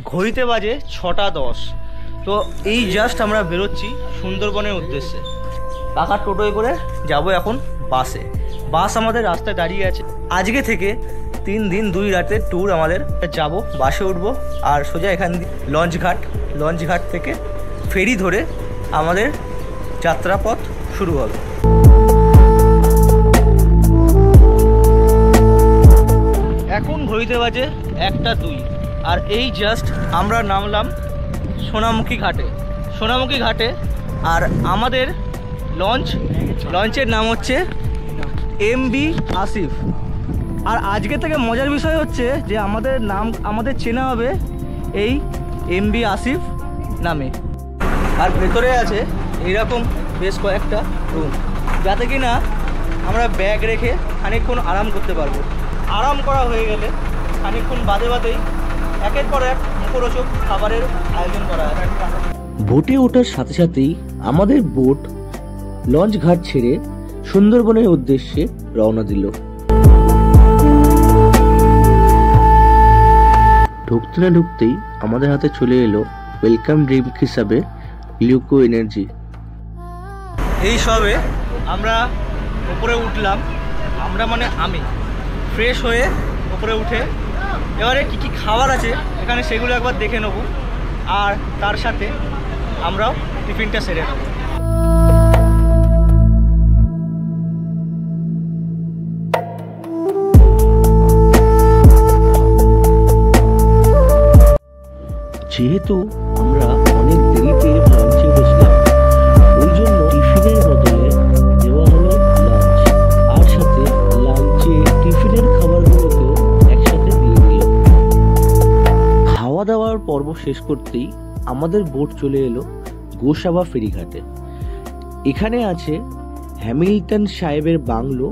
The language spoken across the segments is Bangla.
ঘড়িতে বাজে 6:10। তো এই জাস্ট আমরা বেরোচ্ছি সুন্দরবনের উদ্দেশ্যে। কাকার টোটোয় করে যাব এখন বাসে। বাস আমাদের রাস্তায় দাঁড়িয়ে আছে। আজকে থেকে 3 দিন 2 রাতের ট্যুর আমাদের। যাব বাসে উঠবো আর সোজা এখান দিয়ে লঞ্চঘাট থেকে ফেরি ধরে আমাদের যাত্রাপথ শুরু হবে। এখন ঘড়িতে বাজে 1:02 আর এই জাস্ট আমরা নামলাম সোনামুখী ঘাটে। আর আমাদের লঞ্চের নাম হচ্ছে MV আসিফ। আর আজকে থেকে মজার বিষয় হচ্ছে যে আমাদের চেনা হবে এই MV আসিফ নামে। আর ভেতরে আছে এইরকম বেশ কয়েকটা রুম, যাতে কি না আমরা ব্যাগ রেখে খানিকক্ষণ আরাম করতে পারবো। আরাম করা হয়ে গেলে খানিকক্ষণ বাদেই একের পর এক মুখরোচক খাবারের আয়োজন করা হয়। বোটে ওঠার সাথে সাথেই আমাদের বোট লঞ্চ ঘাট ছেড়ে সুন্দরবনের উদ্দেশ্যে রওনা দিল। ঢুকতে না ঢুকতেই আমাদের হাতে চলে এলো ওয়েলকাম ড্রিঙ্ক হিসাবে লিউকো এনার্জি। এই সবে আমরা উপরে উঠলাম, আমরা মানে আমি ফ্রেশ হয়ে উপরে উঠে এবারে কি কি খাবার আছে এখানে সেগুলো একবার দেখে নেব, আর তার সাথে আমরাও টিফিনটা সেরে নেব। যেহেতু আমরা অনেক দেরিতে লঞ্চে উঠেছিলাম, ওই জন্য টিফিনের বদলে দেওয়া হলো লাঞ্চ, আর সাথে লাঞ্চে টিফিনের খাবারগুলোকেও একসাথে দিয়ে দিল। খাওয়া দাওয়ার পর্ব শেষ করতেই আমাদের বোট চলে এলো গোসাবা ফেরিঘাটে। এখানে আছে হ্যামিল্টন সাহেবের বাংলো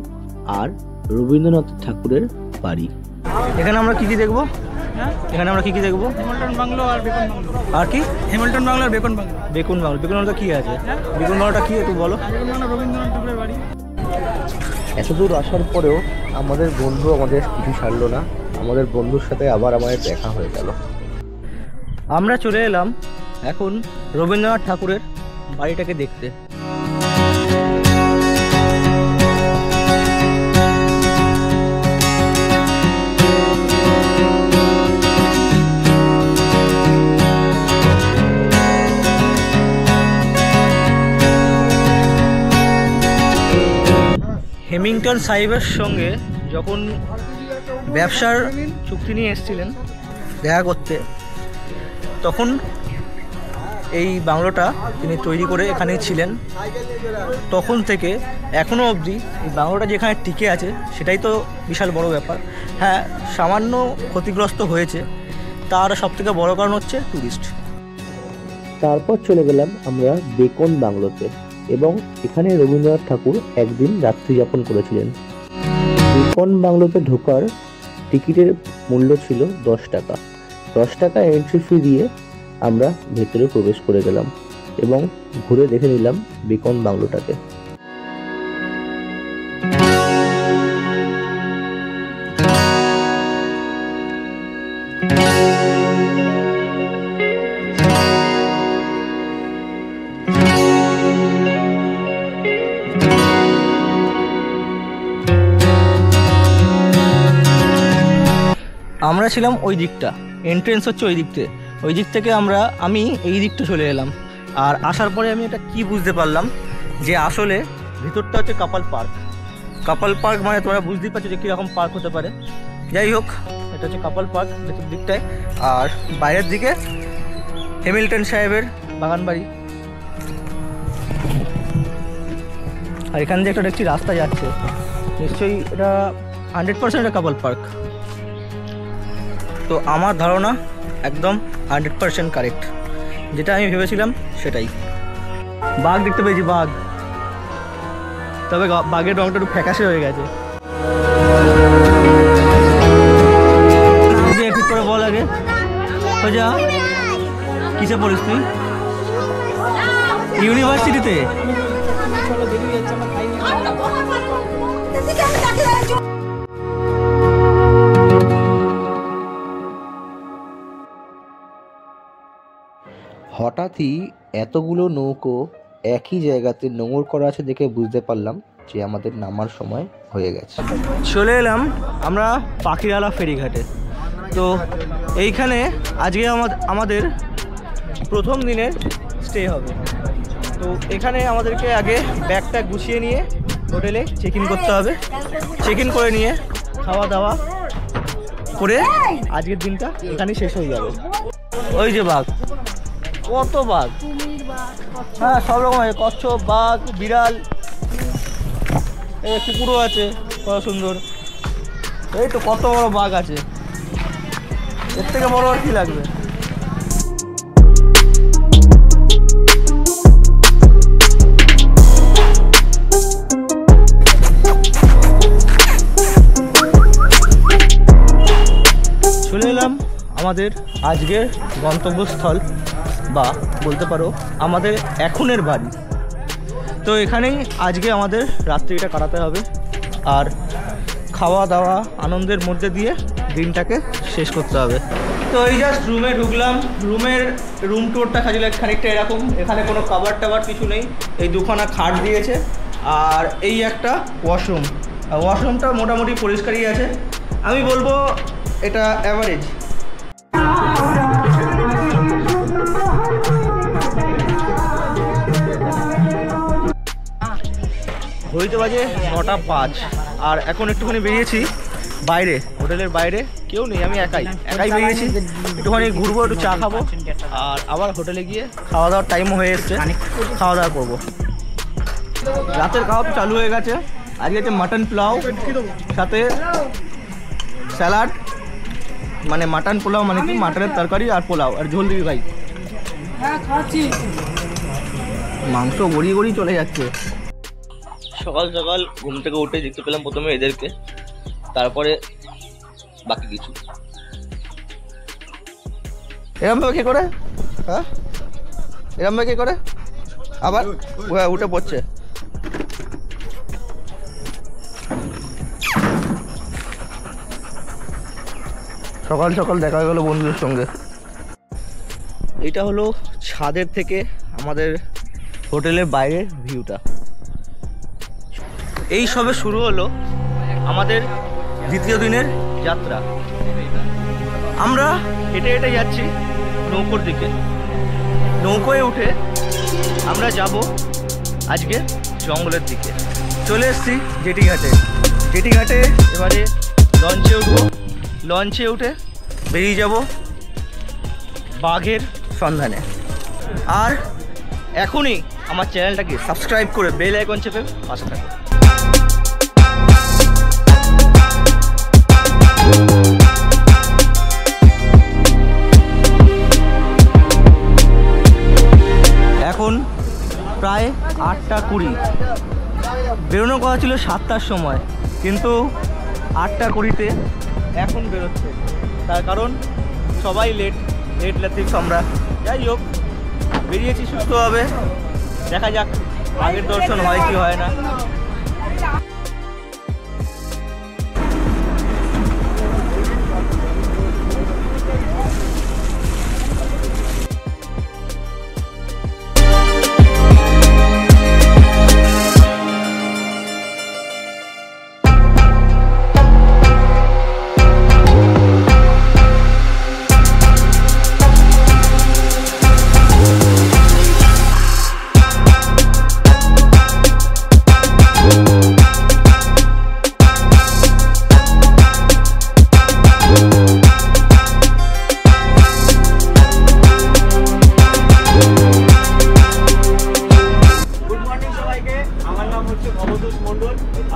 আর রবীন্দ্রনাথ ঠাকুরের বাড়ি। এখানে আমরা কি কি দেখবো? হ্যামিল্টন বাংলো আর বেকন বাংলো। আর কি? হ্যামিল্টন বাংলো আর বেকন বাংলো। বেকন বাংলো কি আছে? বেকন বাংলোটা কি একটু বলো। বেকন বাংলো রবীন্দ্রনাথ ঠাকুরের বাড়ি। এতদূর আসার পরেও আমাদের বন্ধু আমাদের কিছু ছাড়লো না। আমাদের বন্ধুর সাথে আবার আমাদের দেখা হয়ে গেল। আমরা চলে এলাম এখন রবীন্দ্রনাথ ঠাকুরের বাড়িটাকে দেখতে। হ্যামিল্টন সাহেবের সঙ্গে যখন ব্যবসার চুক্তি নিয়ে এসেছিলেন দেখা করতে, তখন এই বাংলোটা তিনি তৈরি করে এখানেই ছিলেন। তখন থেকে এখনও অবধি এই বাংলোটা যেখানে টিকে আছে সেটাই তো বিশাল বড় ব্যাপার। হ্যাঁ, সামান্য ক্ষতিগ্রস্ত হয়েছে, তার সবথেকে বড় কারণ হচ্ছে টুরিস্ট। তারপর চলে গেলাম আমরা বেকন বাংলোতে, এবং এখানে রবীন্দ্রনাথ ঠাকুর একদিন রাত্রি যাপন করেছিলেন। বেকন বাংলোতে ঢোকার টিকিটের মূল্য ছিল 10 টাকা। 10 টাকা এন্ট্রি ফি দিয়ে আমরা ভেতরে প্রবেশ করে গেলাম এবং ঘুরে দেখে নিলাম বেকন বাংলোটাকে। আমরা ছিলাম ওই দিকটা, এন্ট্রেন্স হচ্ছে ওই দিক থেকে আমি এই দিকটা চলে এলাম। আর আসার পরে আমি এটা কি বুঝতে পারলাম যে আসলে ভিতরটা হচ্ছে কাপাল পার্ক। মানে তোমরা বুঝতেই পারছো যে কীরকম পার্ক হতে পারে। যাই হোক, এটা হচ্ছে কাপাল পার্ক ভেতর দিকটায়, আর বাইরের দিকে হ্যামিল্টন সাহেবের বাগান বাড়ি। আর এখান দিয়ে একটি রাস্তা যাচ্ছে, নিশ্চয়ই এটা 100% এটা কাপাল পার্ক। তো আমার ধারণা একদম 100% কারেক্ট, যেটা আমি ভেবেছিলাম সেটাই। বাঘ দেখতে পেয়েছি, তবে বাঘের রংটা একটু ফ্যাকাশে হয়ে গেছে। ঠিক করে বল আগে, সোজা কিসে পড়িস তুই? ইউনিভার্সিটিতে। হঠাৎই এতগুলো নৌকো একই জায়গাতে নোঙর করা আছে দেখে বুঝতে পারলাম যে আমাদের নামার সময় হয়ে গেছে। চলে এলাম আমরা পাখিরালা ফেরিঘাটে। তো এইখানে আজকে আমাদের প্রথম দিনের স্টে হবে। তো এখানে আমাদেরকে আগে ব্যাগটা গুছিয়ে নিয়ে হোটেলে চেক ইন করতে হবে। চেক ইন করে নিয়ে খাওয়া দাওয়া করে আজকের দিনটা এখানেই শেষ হয়ে যাবে। ওই যে বাঘ, কত বাঘ, হ্যাঁ সব রকম আছে, কচ্ছপ, বাঘ, বিড়াল, এই কুকুরও আছে কত সুন্দর। এই তো কত বড় বাঘ আছে, এর থেকে বড় আর কি লাগবে। চলে এলাম আমাদের আজকের গন্তব্যস্থল, বা বলতে পারো আমাদের এখনের বাড়ি। তো এখানেই আজকে আমাদের রাত্রিটা কাটাতে হবে, আর খাওয়া দাওয়া আনন্দের মধ্যে দিয়ে দিনটাকে শেষ করতে হবে। তো এই জাস্ট রুমে ঢুকলাম। রুম টুরটা খানিকটা এরকম। এখানে কোনো কাভার টাভার কিছু নেই, এই দুখানা খাট দিয়েছে আর এই একটা ওয়াশরুম। ওয়াশরুমটা মোটামুটি পরিষ্কারই আছে, আমি বলবো এটা অ্যাভারেজ। ঘড়িতে বাজে 9:05 আর এখন একটুখানি বেরিয়েছি বাইরে, হোটেলের বাইরে কেউ নেই, আমি একাই বেরিয়েছি। একটুখানি ঘুরবো, একটু চা খাবো, আর আবার হোটেলে গিয়ে খাওয়া দাওয়ার টাইমও হয়ে এসছে, খাওয়া দাওয়া করবো। রাতের খাওয়া তো চালু হয়ে গেছে। আজকে হচ্ছে মাটন পোলাও, সাথে স্যালাড, মানে মাটন পোলাও মানে কি মাটনের তরকারি আর পোলাও আর ঝোল দিবি ভাই। মাংস গড়িয়ে গড়িয়ে চলে যাচ্ছে। সকাল সকাল ঘুম থেকে উঠে দেখতে পেলাম প্রথমে এদেরকে, তারপরে বাকি কিছু। এরম ভাবে কে করে, হ্যাঁ এরম ভাবে কে করে, আবার উঠে পড়ছে। সকাল সকাল দেখা হয়ে গেল বন্ধুদের সঙ্গে। এটা হলো ছাদের থেকে আমাদের হোটেলের বাইরের ভিউটা। এই সবে শুরু হলো আমাদের দ্বিতীয় দিনের যাত্রা। আমরা হেঁটে হেঁটে যাচ্ছি নৌকোর দিকে। নৌকোয় উঠে আমরা যাব আজকে জঙ্গলের দিকে। চলে এসেছি জেটি ঘাটে। জেটি ঘাটে এবারে লঞ্চে উঠবো। লঞ্চে উঠে বেরিয়ে যাব বাঘের সন্ধানে। আর এখনই আমার চ্যানেলটাকে সাবস্ক্রাইব করে বেল আইকন চেপে পাশে থাকো। এখন প্রায় 8:20। বেরোনোর কথা ছিল 7টার সময়, কিন্তু 8:20-তে এখন বেরোচ্ছে। তার কারণ সবাই লেট লাতিফ আমরা। যাই হোক, বেরিয়েছি সুস্থভাবে। দেখা যাক বাঘের দর্শন হয় কি হয় না।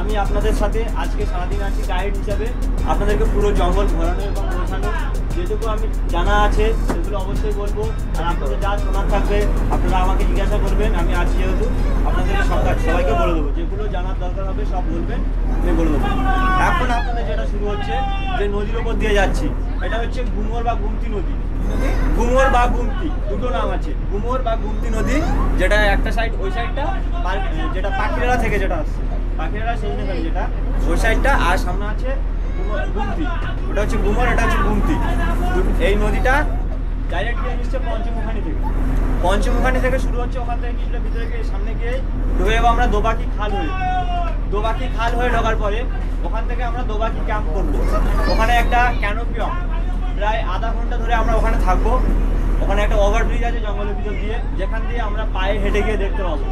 আমি আপনাদের সাথে আজকে সারাদিন আছি গাইড হিসাবে, আপনাদেরকে পুরো জঙ্গল ঘোরানো এবং বোঝানো। যেটুকু আমি জানা আছে সেগুলো অবশ্যই বলবো, আর আপনাদের যা শোনার থাকবে আপনারা আমাকে জিজ্ঞাসা করবেন। আমি আছি যেহেতু আপনাদেরকে সবাইকে বলে দেবো, যেগুলো জানার দরকার হবে সব বলবেন, আমি বলে দেবো। এখন আপনাদের যেটা শুরু হচ্ছে, যে নদীর ওপর দিয়ে যাচ্ছি, এটা হচ্ছে ঘুমর বা গুমতি নদী। ঘুমর বা গুমতি দুটো নাম আছে, ঘুমর বা গুমতি নদী। যেটা একটা সাইড, ওই সাইডটা যেটা পাখিরালা থেকে যেটা আসছে, পাখিরালা সেই জায়গায় যেটা ওই সাইডটা, আর সামনে আছে গুমতি। ওটা হচ্ছে ঘুমর, এটা হচ্ছে গুমতি। এই নদীটা ডাইরেক্ট ট্রেন হচ্ছে পঞ্চমুখানি থেকে শুরু হচ্ছে। ওখান থেকে কিছুটা ভিতরে গিয়ে সামনে গিয়ে ঢুকে যাবো আমরা দোবাকি খাল হয়ে ঢোকার পরে ওখান থেকে আমরা দোবাকি ক্যাম্প করবো। ওখানে একটা ক্যানোপিয়ম প্রায় আধা ঘন্টা ধরে আমরা ওখানে থাকবো। ওখানে একটা ওভারব্রিজ আছে জঙ্গলের ভিতর দিয়ে, যেখান দিয়ে আমরা পায়ে হেঁটে গিয়ে দেখতে পাবো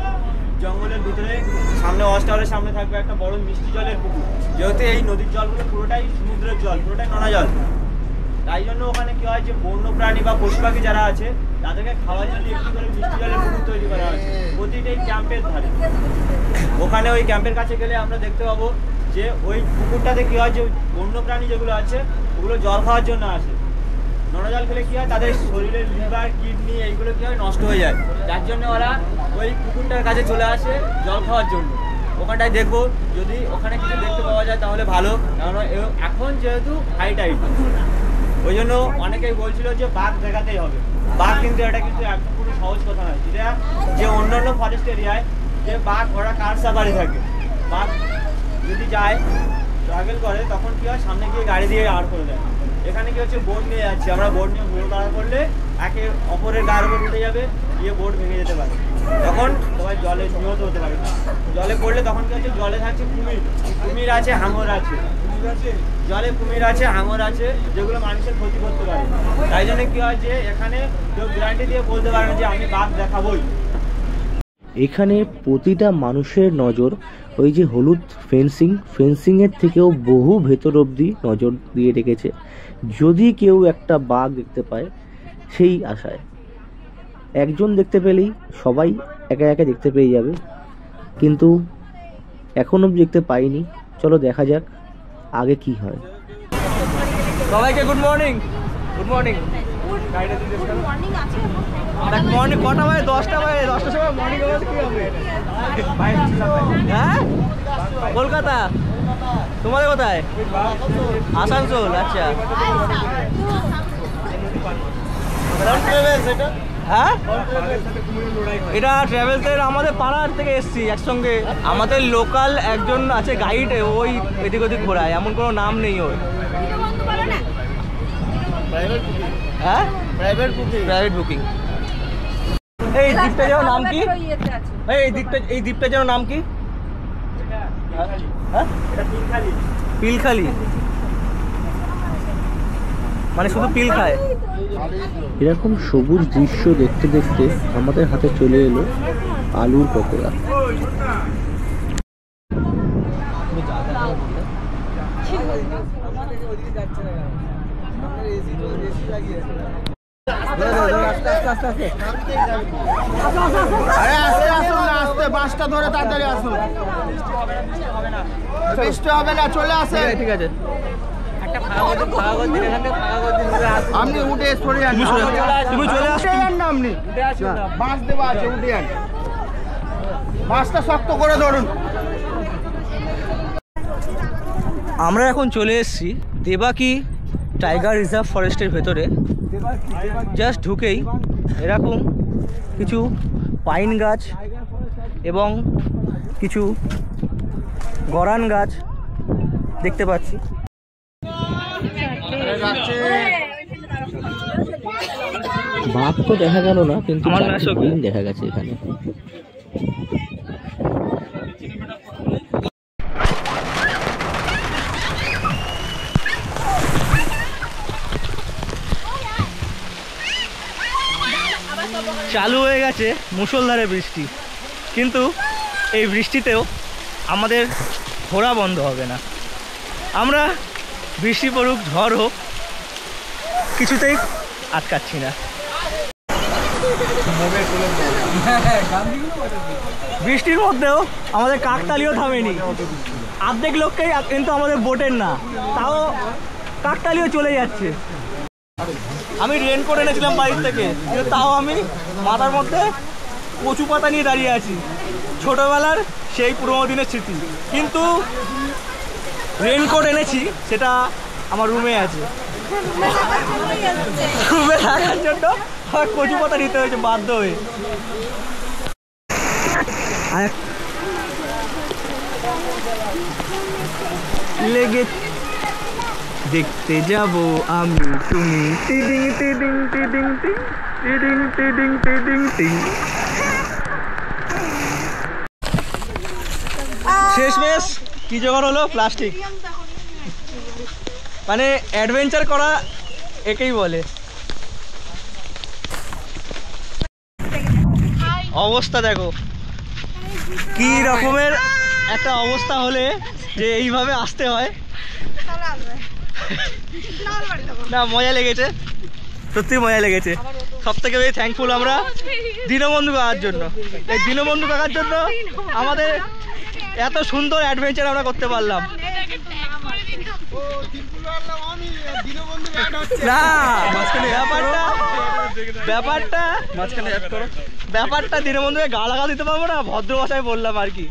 জঙ্গলের ভিতরে। সামনে ওয়াচ টাওয়ারের সামনে থাকবে একটা বড় মিষ্টি জলের পুকুর, যেহেতু এই নদীর জলগুলো পুরোটাই সমুদ্রের জল, পুরোটাই নোনা জল। তাই জন্য ওখানে কি হয় যে বন্য প্রাণী বা পশু পাখি যারা আছে তাদেরকে খাওয়ার জন্য একটি করে মিষ্টি জলের পুকুর তৈরি করা হয়েছে প্রতিটাই ক্যাম্পের ধারে। ওখানে ওই ক্যাম্পের কাছে গেলে আমরা দেখতে পাবো যে ওই পুকুরটাতে কি হয় যে বন্য প্রাণী যেগুলো আছে ওগুলো জল খাওয়ার জন্য আসে। নোনা জল খেলে কি হয় তাদের শরীরের লিভার কিডনি এইগুলো কি হয় নষ্ট হয়ে যায়, যার জন্য ওরা ওই পুকুরটার কাছে চলে আসে জল খাওয়ার জন্য। ওখানটায় দেখবো যদি ওখানে কিছু দেখতে পাওয়া যায় তাহলে ভালো, কারণ এখন যেহেতু হাই টাইড ওই জন্য অনেকেই বলছিল যে বাঘ দেখাতেই হবে। বাঘ কিন্তু এটা কিন্তু একদম পুরো সহজ কথা নয়। যেটা যে অন্যান্য ফরেস্ট এরিয়ায় যে বাঘ ঘোড়া কার সাফারি থাকে, বাঘ যদি যায় ট্রাভেল করে তখন কি হয় সামনে গিয়ে গাড়ি দিয়ে আড় করে দেয়। এখানে কি হচ্ছে বোট নিয়ে যাচ্ছি আমরা, বোট নিয়ে ঘুরে দাঁড়া করলে একে অপরের গায়ের উপর উঠে যাবে, গিয়ে বোট ভেঙে যেতে পারে, তখন সবাই জলে নিহত হতে পারে। জলে পড়লে তখন কি হচ্ছে জলে থাকছে কুমির আছে, হাঙর আছে, জলে কুমির আছে, হাঙর আছে, যেগুলো মানুষের ক্ষতি করতে পারে। তাই জন্য কি হয় যে এখানে কেউ গ্যারান্টি দিয়ে বলতে পারে না যে আমি বাঘ দেখাবই। এখানে প্রতিটা মানুষের নজর ওই যে হলুদ ফেন্সিংয়ের থেকেও বহু ভেতর অবধি নজর দিয়ে রেখেছে, যদি কেউ একটা বাঘ দেখতে পায় সেই আশায়। একজন দেখতে পেলেই সবাই একা একা দেখতে পেয়ে যাবে, কিন্তু এখন অবধি দেখতে পাইনি। চলো দেখা যাক আগে কি হয়। সবাইকে গুড মর্নিং। মর্নিং কটা বাজে? 10টা বাজে। 10টার সময় মর্নিং আওয়ার কি হবে? হ্যাঁ, কলকাতা। তোমাদের কোথায়? আসানসোল। আচ্ছা, হ্যাঁ এটা ট্রাভেলসের আমাদের পাড়ার থেকে এসছি একসঙ্গে। আমাদের লোকাল একজন আছে গাইড, ওই এদিক ওদিক ঘোরায়, এমন কোনো নাম নেই ওর। হ্যাঁ, প্রাইভেট বুকিং। এই দ্বীপটা যেন নাম কি? এই দ্বীপটা যেন নাম কি? হ্যাঁ, পিলখালি, মানে শুধু পিল খায়। এরকম সবুজ দৃশ্য দেখতে দেখতে আমাদের হাতে চলে এলো আলুর পকোড়া। বাসটা ধরে তাড়াতাড়ি আসুন, বৃষ্টি হবে না, চলে আসে। ঠিক আছে, আপনি উঠে সরে যান, তুমি চলে আসো না, আপনি বাস দেওয়া আছে, উঠে যান, বাসটা শক্ত করে ধরুন। আমরা এখন চলে এসেছি দেবাকি টাইগার রিজার্ভ ফরেস্টের ভেতরে। জাস্ট ঢুকেই এরকম কিছু পাইন গাছ এবং কিছু গরান গাছ দেখতে পাচ্ছি। বাঘ তো দেখা গেল না, কিন্তু হরিণ দেখা গেছে এখানে। চালু হয়ে গেছে মুষলধারে বৃষ্টি, কিন্তু এই বৃষ্টিতেও আমাদের ঘোরা বন্ধ হবে না। আমরা বৃষ্টি পড়ুক, ঝড় হোক, কিছুতেই আটকাচ্ছি না। বৃষ্টির মধ্যেও আমাদের কাকতালিও থামেনি। অর্ধেক লোককেই কিন্তু আমাদের বোটের না, তাও কাকতালিও চলে যাচ্ছে। আমি রেনকোট এনেছিলাম বাড়ির থেকে, তাও আমি মাথার মধ্যে কচু পাতা নিয়ে দাঁড়িয়ে আছি। ছোটোবেলার সেই পুরোনো দিনের স্মৃতি, কিন্তু রেনকোট এনেছি সেটা আমার রুমে আছে। রুমে থাকার জন্য আমার কচু পাতা নিতে হয়েছে বাধ্য হয়ে। লেগে দেখতে যাব আমি তুমি টিডিং টিডিং টিডিং টিং টিডিং টিডিং টিডিং টিং। শেষমেশ কি জোগাড় হলো? প্লাস্টিক। মানে অ্যাডভেঞ্চার করা একেই বলে। অবস্থা দেখো কি রকমের একটা অবস্থা হলে যে এইভাবে আসতে হয়। না মজা লেগেছে, সত্যি মজা লেগেছে। সব থেকে বেশি থ্যাঙ্কফুল আমরা দীনবন্ধু কাকার জন্য। এই দীনবন্ধু কাকার জন্য আমাদের এত সুন্দর অ্যাডভেঞ্চার আমরা করতে পারলাম। না ব্যাপারটা দীনবন্ধুকে গা লাগা দিতে পারবো না, ভদ্র ভাষায় বললাম আর কি।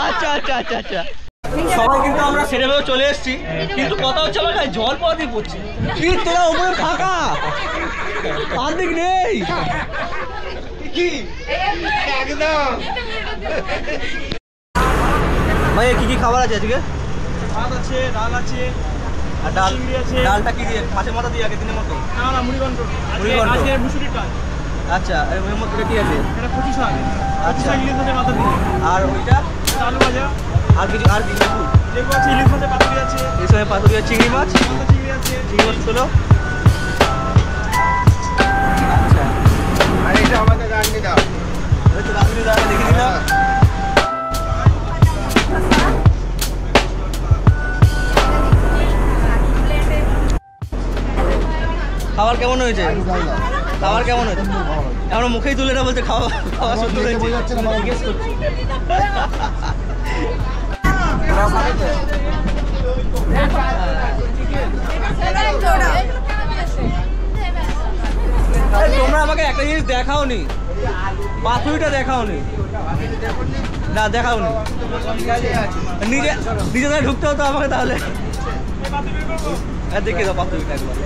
আচ্ছা আচ্ছা আচ্ছা আচ্ছা সবাই কিন্তু আমরা সেরে ভেবে চলে এসেছি, কিন্তু কথা হচ্ছে আমার গায়ে জল পড়া দিয়ে পড়ছে। কি তোরা উপরে ফাঁকা আর্ধেক নেই কি একদম। ভাই কি কি খাবার আছে আজকে? ভাত আছে, ডাল আছে, আর ডাল চিংড়ি আছে। ডালটা কি দিয়ে? মাছের মাথা দিয়ে আগে দিনের মতো? না না, মুড়িঘণ্ট। মুড়িঘণ্ট। আজকে মুসুরির ডাল। আচ্ছা আর ওর মধ্যে কি আছে? এটা কচু শাক। আচ্ছা। কচু শাক ইলিশ মাছের মাথা দিয়ে। আর ওইটা আলু ভাজা। আর কিছু আর কিছু লেবু আছে, ইলিশ মাছের পাতুরি আছে, এই সময় পাতুরি আর চিংড়ি মাছ। মাথা চিংড়ি আছে। চিংড়ি মাছ তোলো। আচ্ছা আর এটা আমাদের রান্নি দাও। ওই তো রাঁধুনি দাঁড়া দেখে দিলাম। খাবার কেমন হয়েছে? খাবার কেমন হয়েছে? এখনো মুখেই তুলে না বলছে খাওয়া খাওয়া সুন্দর হয়েছে। জিজ্ঞেস করছি। আরে তোমরা আমাকে একটা জিনিস দেখাওনি, পাথুরিটা দেখাওনি। না দেখাওনি, নিজে ঢুকতে হতো আমাকে তাহলে। দেখে দাও পাথুরিটা একবার।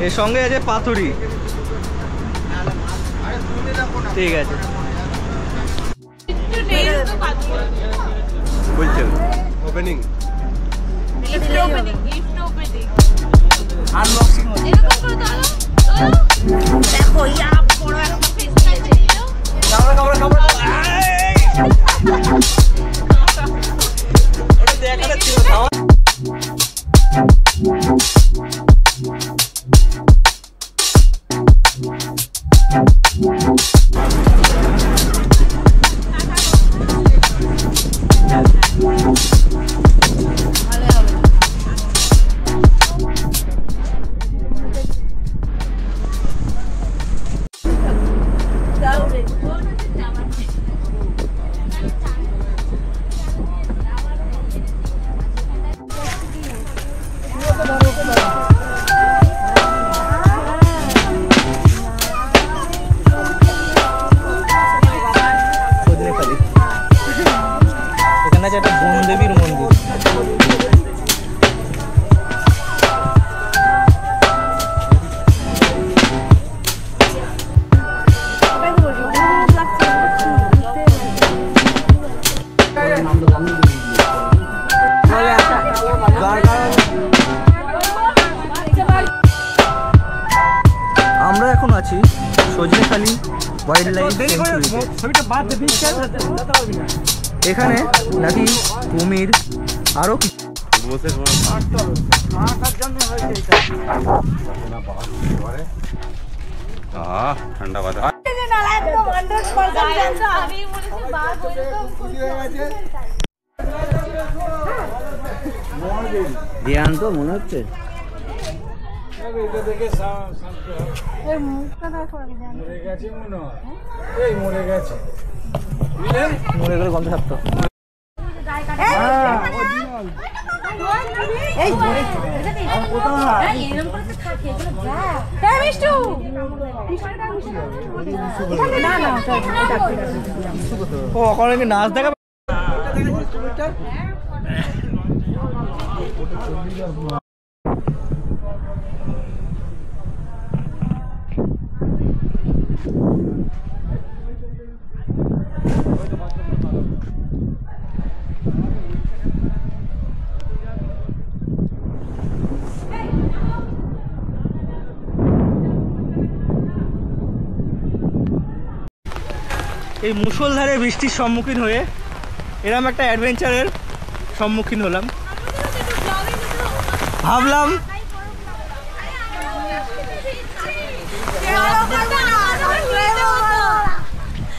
এর সঙ্গে আছে পাথুরি। ঠিক আছে বলছেন ওপেনিং আনবক্সিং দেখো ইয়া বড় একটা ফেস দিয়েছে ওটা দেখাটা ছিল খাওয়া। এখানে আছে একটা বনদেবীর মন্দির। আমরা এখন আছি সজনেখালি ওয়াইল্ড লাইফ স্যাংচুয়ারিতে। এখানে নাকি কুমির আরো কিছু ঠান্ডা বাতাস একদম 100% আমি বলেছি বাঘ ধ্যান তো মনে হচ্ছে এর মুখটা দেখো মরে গেলে গন্ধ থাকতো। এই এরকম করে থাকে যা মিষ্টু না না ও ওখানে কি নাচ দেখা? এই মুষলধারে বৃষ্টির সম্মুখীন হয়ে এরকম একটা অ্যাডভেঞ্চারের সম্মুখীন হলাম। ভাবলাম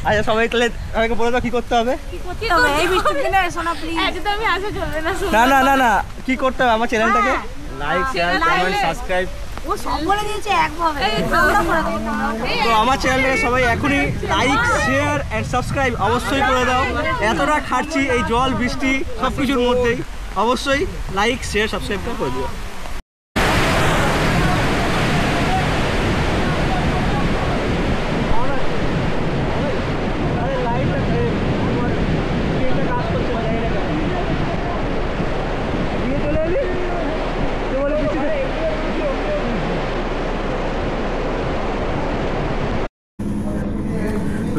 আচ্ছা সবাই তাহলে আমাকে বলে দাও কি করতে হবে। না না না না কি করতে হবে আমার চ্যানেলটাকে? Like share comment subscribe. তো আমার চ্যানেলটাকে সবাই এখনই লাইক শেয়ার অ্যান্ড সাবস্ক্রাইব অবশ্যই করে দাও। এতটা খাটছি এই জল বৃষ্টি সব কিছুর মধ্যেই, অবশ্যই লাইক শেয়ার সাবস্ক্রাইব করে দিও।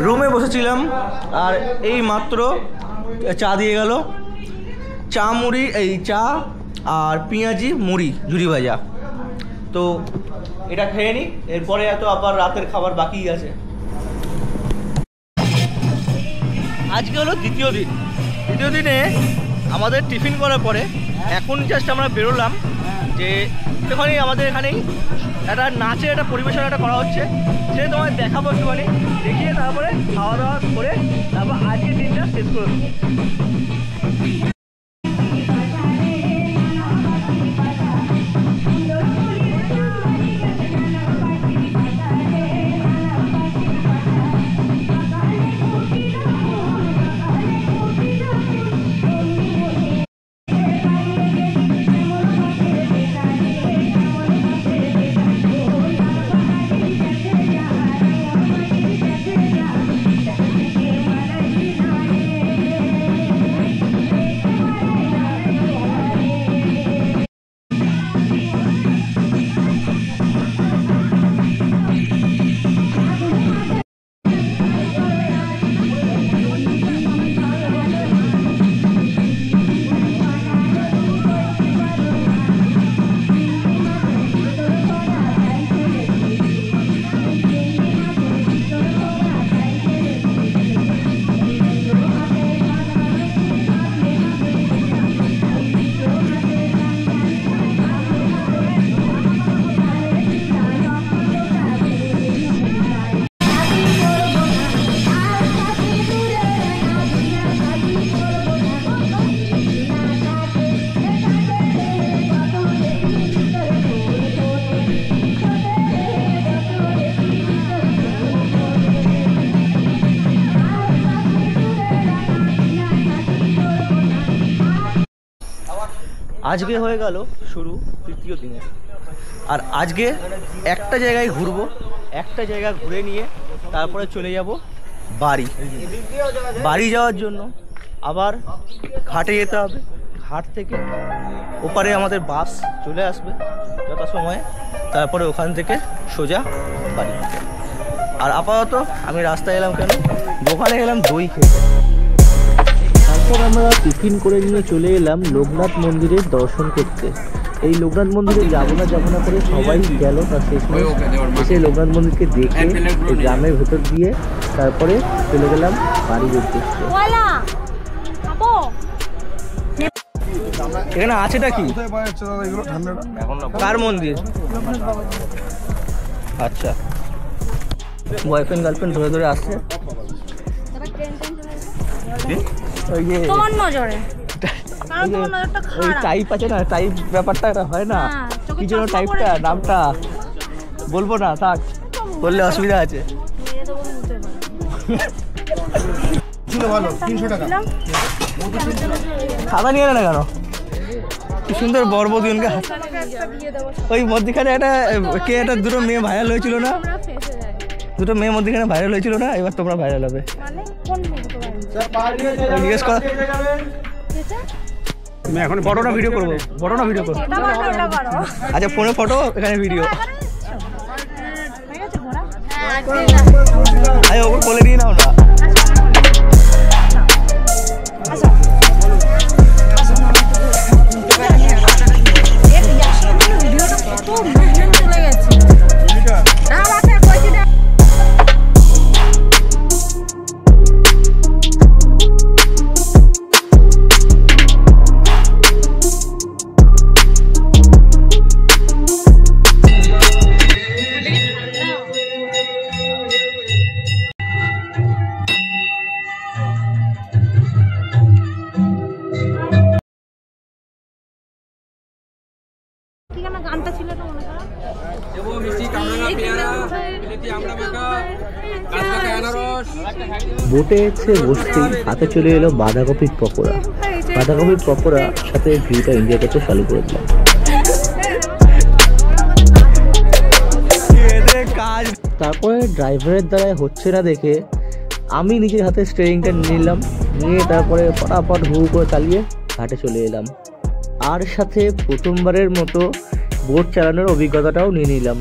রুমে বসেছিলাম আর এই মাত্র চা দিয়ে গেল, চা মুড়ি, এই চা আর পেঁয়াজি মুড়ি ঝুরি ভাজা। তো এটা খেয়ে নিই, এরপরে এত আবার রাতের খাবার বাকি আছে। আজকে হলো দ্বিতীয় দিনে আমাদের টিফিন করার পরে এখন জাস্ট আমরা বেরোলাম যে একটুখানি আমাদের এখানেই একটা নাচের একটা পরিবেশন একটা করা হচ্ছে, সে তোমায় দেখাবো একটুখানি, দেখিয়ে তারপরে খাওয়া দাওয়া করে তারপর আজকের দিনটা শেষ করে দেবো। আজকে হয়ে গেল শুরু তৃতীয় দিনে, আর আজকে একটা জায়গায় ঘুরবো, একটা জায়গা ঘুরে নিয়ে তারপরে চলে যাব বাড়ি যাওয়ার জন্য। আবার ঘাটে যেতে হবে, ঘাট থেকে ওপারে আমাদের বাস চলে আসবে যথাসময়ে, তারপরে ওখান থেকে সোজা বাড়ি। আর আপাতত আমি রাস্তায় এলাম কেন, দোকানে গেলাম দই খেতে। তারপর আমরা টিফিন করে নিয়ে চলে এলাম লোকনাথ মন্দিরের দর্শন করতে। এই লোকনাথ মন্দিরে যাবো না করে সবাই গেল, তার শেষমেশ এসে লোকনাথ মন্দিরকে দেখে এই গ্রামের ভেতর দিয়ে তারপরে চলে গেলাম বাড়ির উদ্দেশ্যে। এখানে আছেটা কি, কার মন্দির? আচ্ছা, বয়ফ্রেন্ড গার্লফ্রেন্ড ধরে ধরে আসছে। ওই যে ওই টাইপ আছে না, টাইপ ব্যাপারটা হয় না, কি জন্য টাইপটা, নামটা বলবো না, থাক, বললে অসুবিধা আছে। ভালো 300 টাকা খাতা নিয়ে না কেন, কি সুন্দর বর্বদিনকে। ওই মধ্যখানে একটা দুটো মেয়ে ভাইরাল হয়েছিল না, দুটো মেয়ে মধ্যখানে ভাইরাল হয়েছিল না, এবার তোমরা ভাইরাল হবে। জিজ্ঞেস কর, আমি এখন ফটোটা ভিডিও করবো, আচ্ছা ফোনে ফটো, এখানে ভিডিও। আরে ওপর বলে দিয়ে নাও না। গানটা ছিল না মনে করো দেবো মিষ্টি কামরাঙা পেয়ারা বিলেতি আমড়া মাখা গাছ পাকা আনারস। বোটে এসে বসতেই হাতে চলে এলো বাঁধাকপির পকোড়া। বাঁধাকপির পকোড়া সাথে ভিউটা এনজয় করতে চালু করে দিলাম। তারপরে ড্রাইভারের দ্বারাই হচ্ছে না দেখে আমি নিজের হাতে স্টিয়ারিংটা নিয়ে নিলাম, নিয়ে তারপরে ফটাফট হু করে চালিয়ে ঘাটে চলে এলাম। আর সাথে প্রথমবারের মতো বোট চালানোর অভিজ্ঞতাটাও নিয়ে নিলাম।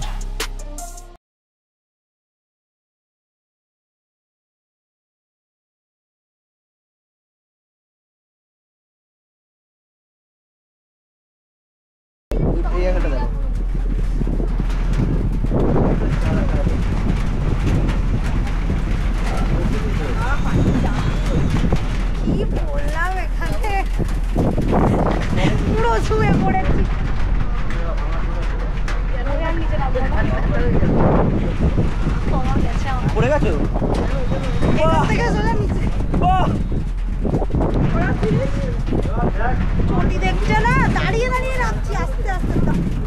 এই জায়গাটা দেখো, কি বললাম এখানে পুরো শুয়ে পড়েছি। পড়ে গেছো? এখান থেকে সোজা নিচে চটি দেখছে না, দাঁড়িয়ে দাঁড়িয়ে নামছি আস্তে আস্তে,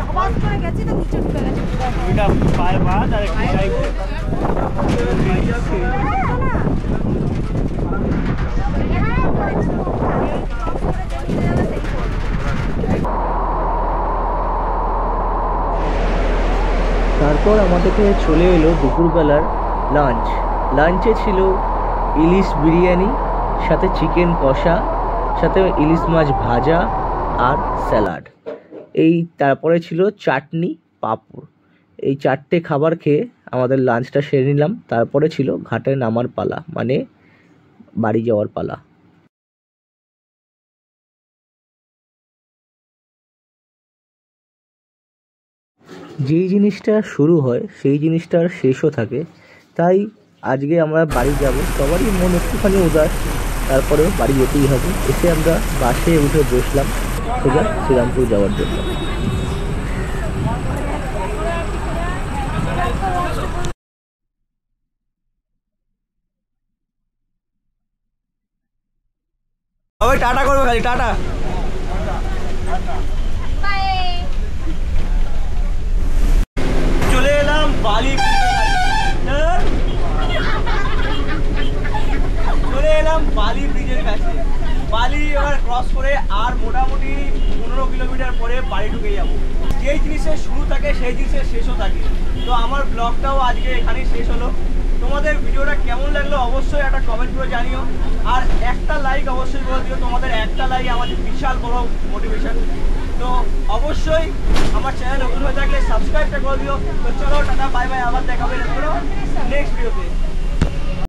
আওয়াজ করে গেছি তো নিচে ঢুকে গেছে। দুইটা পায়ে বাঁধ আর একটু সাইড করে। তারপর আমাদেরকে চলে এলো দুপুরবেলার লাঞ্চ। লাঞ্চে ছিল ইলিশ বিরিয়ানি, সাথে চিকেন কষা, সাথে ইলিশ মাছ ভাজা আর স্যালাড। এই তারপরে ছিল চাটনি, পাঁপড়। এই চারটে খাবার খেয়ে আমাদের লাঞ্চটা সেরে নিলাম। তারপরে ছিল ঘাটে নামার পালা, মানে বাড়ি যাওয়ার পালা। যেই জিনিসটা শুরু হয় সেই জিনিসটা আর শেষও থাকে। তাই আজকে আমরা বাড়ি যাব, সবারই মন একটুখানি উদাস, তারপরেও বাড়ি যেতেই হবে। এসে আমরা বাসে উঠে বসলাম সোজা শ্রীরামপুর যাওয়ার জন্য। সবাই টাটা করবে, খালি টাটা। চলে এলাম বালি, চলে এলাম বালি ব্রিজের কাছে। বালি এবার ক্রস করে আর মোটামুটি 15 কিলোমিটার পরে বাড়ি ঢুকে যাবো। যেই জিনিসের শুরু থাকে সেই জিনিসের শেষও থাকে। তো আমার ব্লগটাও আজকে এখানেই শেষ হলো। তোমাদের ভিডিওটা কেমন লাগলো অবশ্যই একটা কমেন্ট করে জানিও, আর একটা লাইক অবশ্যই করে দিও। তোমাদের একটা লাইক আমাদের বিশাল বড় মোটিভেশন। তো অবশ্যই আমার চ্যানেল নতুন হয়ে থাকলে সাবস্ক্রাইবটা করে দিও। তো চলো টাটা, বাই বাই, আবার দেখা হবে নেক্সট ভিডিওতে।